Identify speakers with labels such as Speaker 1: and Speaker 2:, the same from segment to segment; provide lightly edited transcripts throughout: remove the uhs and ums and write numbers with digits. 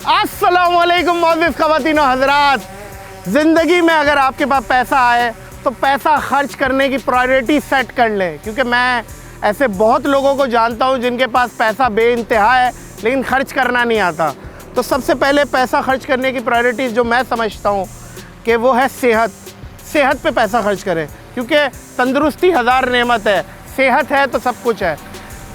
Speaker 1: अस्सलाम वालेकुम मौजूद ख़वातीन व हज़रात। ज़िंदगी में अगर आपके पास पैसा आए तो पैसा खर्च करने की प्रायोरिटी सेट कर लें, क्योंकि मैं ऐसे बहुत लोगों को जानता हूं जिनके पास पैसा बेइंतहा है लेकिन खर्च करना नहीं आता। तो सबसे पहले पैसा खर्च करने की प्रायोरिटी जो मैं समझता हूं कि वो है सेहत पे पैसा खर्च करें, क्योंकि तंदुरुस्ती हज़ार नेमत है, सेहत है तो सब कुछ है।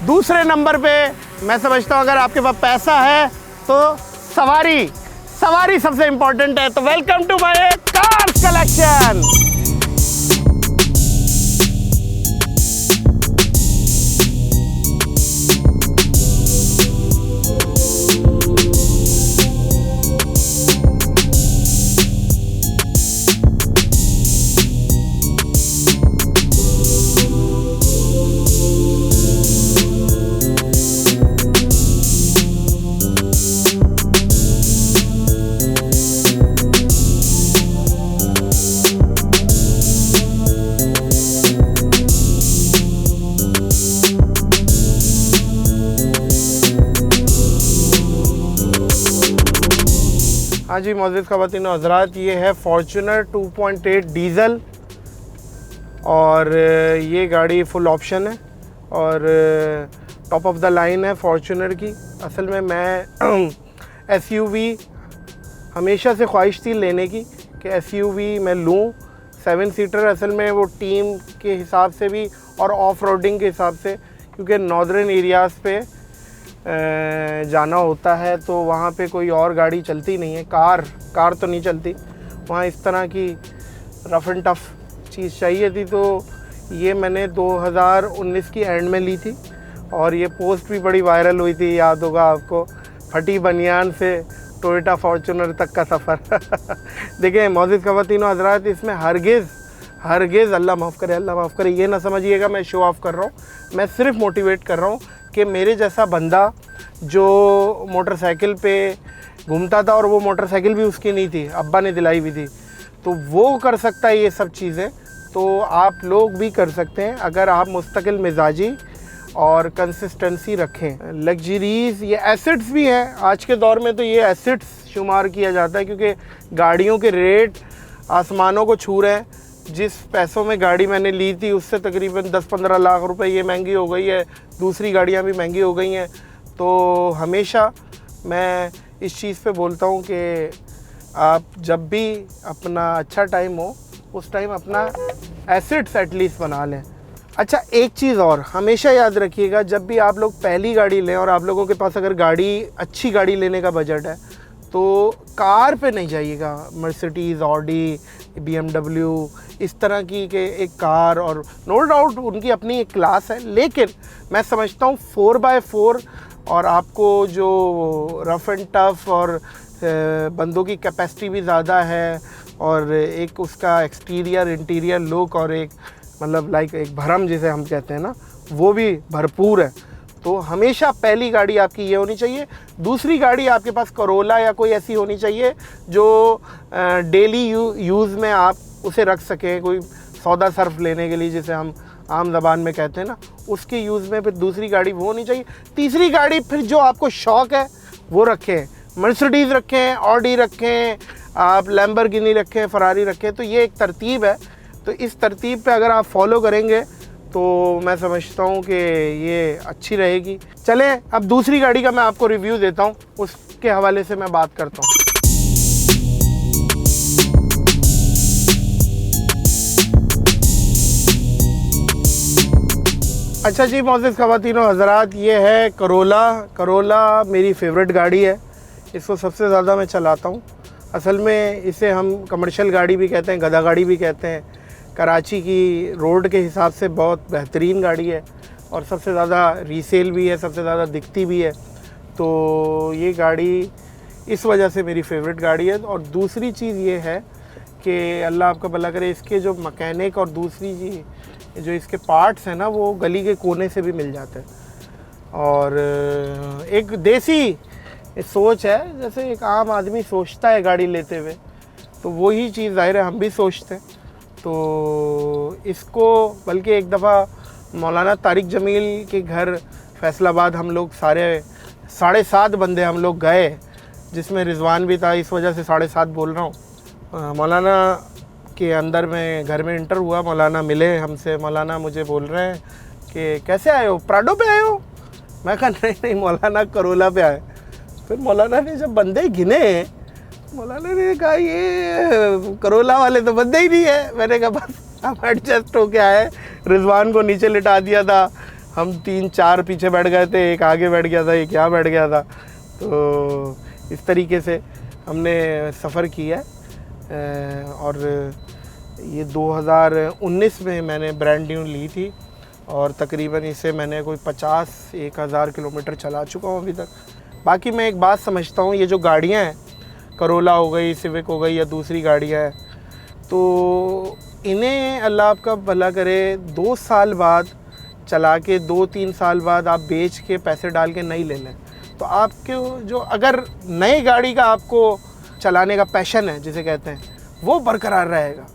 Speaker 1: दूसरे नंबर पे मैं समझता हूं अगर आपके पास पैसा है तो सवारी सबसे इम्पोर्टेंट है। तो welcome to my cars collection. हाँ जी मौजूद ख़वातीन व हज़रात, ये है फॉर्च्यूनर 2.8 डीज़ल और ये गाड़ी फुल ऑप्शन है और टॉप ऑफ द लाइन है फॉर्च्यूनर की। असल में मैं एसयूवी हमेशा से ख्वाहिश थी लेने की कि एसयूवी मैं लूँ 7 सीटर। असल में वो टीम के हिसाब से भी और ऑफ रोडिंग के हिसाब से, क्योंकि नॉर्दर्न एरियाज़ पे जाना होता है तो वहाँ पे कोई और गाड़ी चलती नहीं है, कार तो नहीं चलती वहाँ। इस तरह की रफ़ एंड टफ़ चीज़ चाहिए थी, तो ये मैंने 2019 की एंड में ली थी और ये पोस्ट भी बड़ी वायरल हुई थी, याद होगा आपको, फटी बनियान से टोयोटा फॉर्च्यूनर तक का सफ़र। देखिए मौजूद ख़वातीन व हज़रात, इसमें हरगिज़ अल्लाह माफ़ करे ये ना समझिएगा मैं शो ऑफ़ कर रहा हूँ, मैं सिर्फ मोटिवेट कर रहा हूँ कि मेरे जैसा बंदा जो मोटरसाइकिल पे घूमता था और वो मोटरसाइकिल भी उसकी नहीं थी, अब्बा ने दिलाई भी थी, तो वो कर सकता है ये सब चीज़ें, तो आप लोग भी कर सकते हैं अगर आप मुस्तकिल मिजाजी और कंसिस्टेंसी रखें। लग्जरीज़ ये एसेट्स भी हैं आज के दौर में, तो ये एसेट्स शुमार किया जाता है क्योंकि गाड़ियों के रेट आसमानों को छू रहे हैं। जिस पैसों में गाड़ी मैंने ली थी उससे तकरीबन 10-15 लाख रुपए ये महंगी हो गई है, दूसरी गाड़ियां भी महंगी हो गई हैं। तो हमेशा मैं इस चीज़ पे बोलता हूँ कि आप जब भी अपना अच्छा टाइम हो उस टाइम अपना एसेट्स एटलीस्ट बना लें। अच्छा, एक चीज़ और हमेशा याद रखिएगा, जब भी आप लोग पहली गाड़ी लें और आप लोगों के पास अगर अच्छी गाड़ी लेने का बजट है तो कार पे नहीं जाइएगा। मर्सिडीज़, ऑडी, BMW इस तरह की के एक कार, और नो डाउट उनकी अपनी एक क्लास है, लेकिन मैं समझता हूँ 4x4 और आपको जो रफ़ एंड टफ़ और बंदों की कैपेसिटी भी ज़्यादा है और एक उसका एक्सटीरियर इंटीरियर लुक और एक मतलब लाइक एक भरम जिसे हम कहते हैं ना, वो भी भरपूर है। तो हमेशा पहली गाड़ी आपकी ये होनी चाहिए। दूसरी गाड़ी आपके पास करोला या कोई ऐसी होनी चाहिए जो डेली यूज़ में आप उसे रख सकें, कोई सौदा सर्फ लेने के लिए जिसे हम आम ज़बान में कहते हैं ना, उसके यूज़ में फिर दूसरी गाड़ी वो होनी चाहिए। तीसरी गाड़ी फिर जो आपको शौक़ है वो रखें, मर्सिडीज़ रखें, ऑडी रखें, आप लैम्बोर्गिनी रखें, फरारी रखें। तो ये एक तरतीब है, तो इस तरतीब पे अगर आप फॉलो करेंगे तो मैं समझता हूँ कि ये अच्छी रहेगी। चलें अब दूसरी गाड़ी का मैं आपको रिव्यू देता हूँ, उसके हवाले से मैं बात करता हूँ। अच्छा जी मौजूद ख़वातीन व हज़रात, ये है करोला मेरी फेवरेट गाड़ी है, इसको सबसे ज़्यादा मैं चलाता हूँ। असल में इसे हम कमर्शियल गाड़ी भी कहते हैं, गधा गाड़ी भी कहते हैं। कराची की रोड के हिसाब से बहुत बेहतरीन गाड़ी है और सबसे ज़्यादा रीसेल भी है, सबसे ज़्यादा दिखती भी है। तो ये गाड़ी इस वजह से मेरी फेवरेट गाड़ी है। और दूसरी चीज़ ये है कि अल्लाह आपका भला करे, इसके जो मैकेनिक और दूसरी जी जो इसके पार्ट्स हैं ना, वो गली के कोने से भी मिल जाते हैं। और एक देसी सोच है, जैसे एक आम आदमी सोचता है गाड़ी लेते हुए, तो वही चीज़ ज़ाहिर है हम भी सोचते हैं। तो इसको बल्कि एक दफ़ा मौलाना तारिक जमील के घर फैसलाबाद हम लोग सारे 7.5 बंदे हम लोग गए जिसमें रिजवान भी था, इस वजह से 7:30 बोल रहा हूँ। मौलाना के अंदर में घर में इंटर हुआ, मौलाना मिले हमसे। मौलाना मुझे बोल रहे हैं कि कैसे आए हो, प्राडो पे आए हो? मैं कहा नहीं मौलाना, करोला पे आए। फिर मौलाना ने जब बंदे गिने, मौलाना ने कहा ये करोला वाले तो बंदे ही नहीं है। मैंने कहा बस हम एडजस्ट होके आए। रिजवान को नीचे लिटा दिया था, हम 3-4 पीछे बैठ गए थे, एक आगे बैठ गया था, एक यहाँ बैठ गया था। तो इस तरीके से हमने सफ़र किया। और ये 2019 में मैंने ब्रांड न्यू ली थी और तकरीबन इसे मैंने कोई 50-1000 किलोमीटर चला चुका हूँ अभी तक। बाकी मैं एक बात समझता हूँ, ये जो गाड़ियाँ हैं, करोला हो गई, सिविक हो गई या दूसरी गाड़ियाँ हैं, तो इन्हें अल्लाह आपका भला करे 2 साल बाद चला के 2-3 साल बाद आप बेच के पैसे डाल के नई ले लें, तो आपके जो अगर नई गाड़ी का आपको चलाने का पैशन है जिसे कहते हैं, वो बरकरार रहेगा।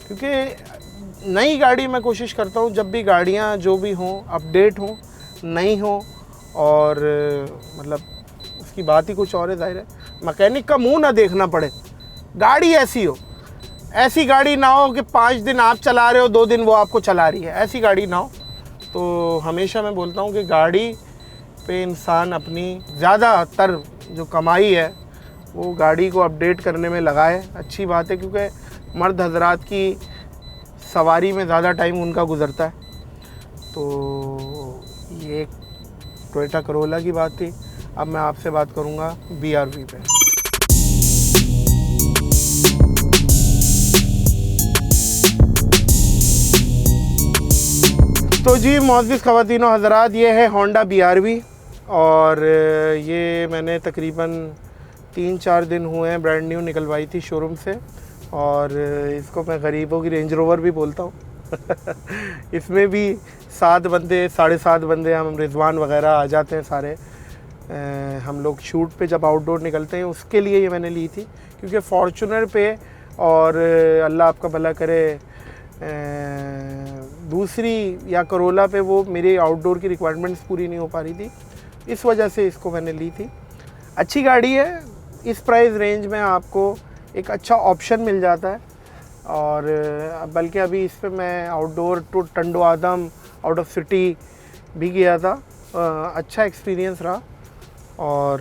Speaker 1: क्योंकि नई गाड़ी मैं कोशिश करता हूँ जब भी गाड़ियाँ जो भी हों अपडेट हों, नई हों, और मतलब उसकी बात ही कुछ और है। जाहिर है मैकेनिक का मुंह ना देखना पड़े, गाड़ी ऐसी हो, ऐसी गाड़ी ना हो कि 5 दिन आप चला रहे हो, 2 दिन वो आपको चला रही है, ऐसी गाड़ी ना हो। तो हमेशा मैं बोलता हूँ कि गाड़ी पे इंसान अपनी ज़्यादातर जो कमाई है वो गाड़ी को अपडेट करने में लगाए। अच्छी बात है, क्योंकि मर्द हजरात की सवारी में ज़्यादा टाइम उनका गुज़रता है। तो ये एक टोयोटा करोला की बात थी। अब मैं आपसे बात करूँगा BRV पे। तो जी मोअज़्ज़िज़ ख़वातीन व हज़रात, ये है होंडा BRV और ये मैंने तकरीबन 3-4 दिन हुए हैं ब्रांड न्यू निकलवाई थी शोरूम से। और इसको मैं गरीबों की रेंज रोवर भी बोलता हूँ। इसमें भी 7 बंदे 7.5 बंदे हम रिजवान वगैरह आ जाते हैं सारे। हम लोग शूट पे जब आउटडोर निकलते हैं उसके लिए ये मैंने ली थी, क्योंकि फॉर्चूनर पे और अल्लाह आपका भला करे दूसरी या करोला पे वो मेरी आउटडोर की रिक्वायरमेंट्स पूरी नहीं हो पा रही थी, इस वजह से इसको मैंने ली थी। अच्छी गाड़ी है, इस प्राइस रेंज में आपको एक अच्छा ऑप्शन मिल जाता है। और बल्कि अभी इस पे मैं outdoor to Tando Adam out of city भी गया था, अच्छा एक्सपीरियंस रहा। और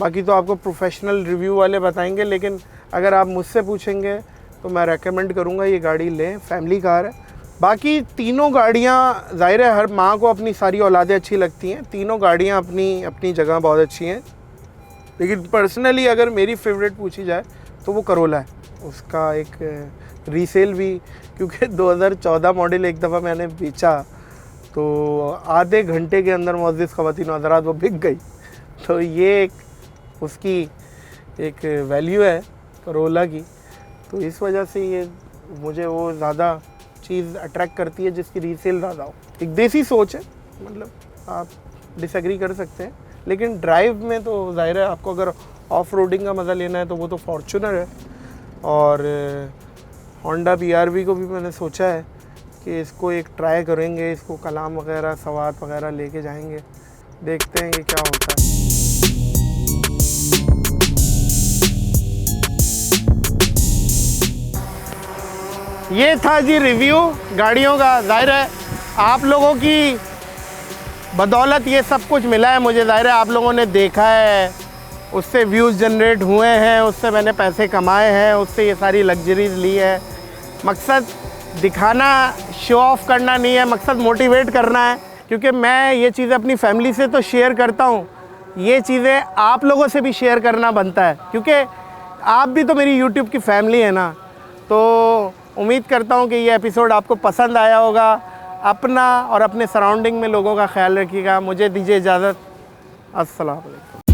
Speaker 1: बाकी तो आपको प्रोफेशनल रिव्यू वाले बताएंगे, लेकिन अगर आप मुझसे पूछेंगे तो मैं रेकमेंड करूँगा ये गाड़ी लें, फैमिली कार है। बाकी तीनों गाड़ियाँ ज़ाहिर है हर माँ को अपनी सारी औलादें अच्छी लगती हैं, तीनों गाड़ियाँ अपनी अपनी जगह बहुत अच्छी हैं। लेकिन पर्सनली अगर मेरी फेवरेट पूछी जाए तो वो करोला है। उसका एक रीसेल भी, क्योंकि 2014 मॉडल एक दफ़ा मैंने बेचा तो आधे घंटे के अंदर मुअज़्ज़िज़ ख़वातीन हज़रात वो बिक गई। तो ये एक उसकी एक वैल्यू है करोला की। तो इस वजह से ये मुझे वो ज़्यादा चीज़ अट्रैक्ट करती है जिसकी रीसेल ज़्यादा हो। एक देसी सोच है, मतलब आप डिसएग्री कर सकते हैं, लेकिन ड्राइव में तो ज़ाहिर है आपको अगर ऑफ रोडिंग का मज़ा लेना है तो वो तो फॉर्च्यूनर है। और होंडा BRV को भी मैंने सोचा है कि इसको एक ट्राई करेंगे, इसको कलाम वगैरह सवात वगैरह लेके जाएंगे, देखते हैं कि क्या होता है। ये था जी रिव्यू गाड़ियों का। ज़ाहिर है आप लोगों की बदौलत ये सब कुछ मिला है मुझे। ज़ाहिर है आप लोगों ने देखा है, उससे व्यूज़ जनरेट हुए हैं, उससे मैंने पैसे कमाए हैं, उससे ये सारी लग्जरीज ली है। मकसद दिखाना, शो ऑफ करना नहीं है, मकसद मोटिवेट करना है। क्योंकि मैं ये चीज़ें अपनी फैमिली से तो शेयर करता हूँ, ये चीज़ें आप लोगों से भी शेयर करना बनता है, क्योंकि आप भी तो मेरी यूट्यूब की फैमिली है ना। तो उम्मीद करता हूँ कि ये एपिसोड आपको पसंद आया होगा। अपना और अपने सराउंडिंग में लोगों का ख्याल रखिएगा। मुझे दीजिए इजाज़त। अस्सलाम वालेकुम।